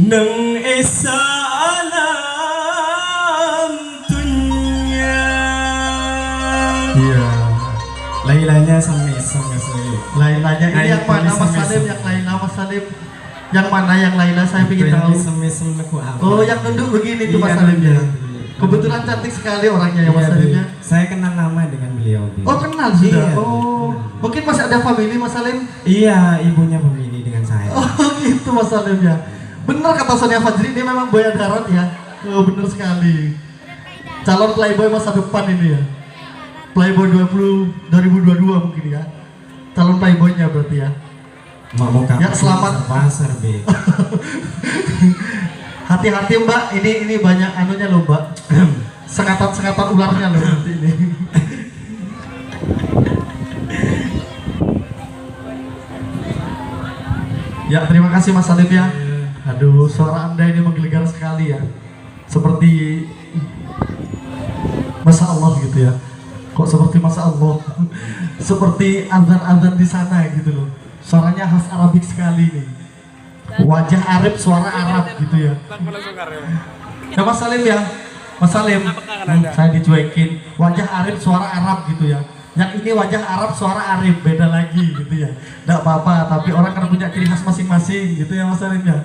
Nang esa alam dunia. Iya. Lailanya sama-sama sih. Lailanya ini yang mana Mas Sama-sama. Salim? Yang Laila Mas Salim? Yang mana yang Laila? Saya ingin tahu. Sama-sama aku apa. Oh, yang nunduk begini tuh Mas Iya, Salim ya. nunduk. Kebetulan cantik sekali orangnya ya Mas Iya, Salim ya. saya kenal lama dengan beliau. Oh, kenal sudah. Iya, Oh, kenal. mungkin masih ada family Mas Salim. Iya, ibunya pemilih dengan saya. Oh, gitu Mas Salim ya. Benar kata Sonia Fajri, ini memang boya darat ya. Oh, benar sekali. Calon playboy masa depan ini ya. Playboy 2022 mungkin ya. Calon playboynya berarti ya. Mau Ya, selamat. pasar be. Hati-hati Mbak, ini banyak anunya loh Mbak. Sekatan-sekatan ularnya loh nanti ini. Ya, terima kasih Mas Salim ya. Aduh, suara Anda ini menggelegar sekali ya. Seperti Masya Allah gitu ya. Kok seperti Masya Allah? Seperti azan-azan di sana gitu loh. Suaranya khas Arabik sekali nih. Wajah Arab, suara Arab gitu ya. Ya Mas Salim ya. Mas Salim, saya dicuekin. Wajah Arab, suara Arab gitu ya. Yang ini wajah Arab, suara Arab, beda lagi gitu ya. Nggak apa-apa, tapi orang kan punya ciri khas masing-masing gitu ya Mas Salim ya.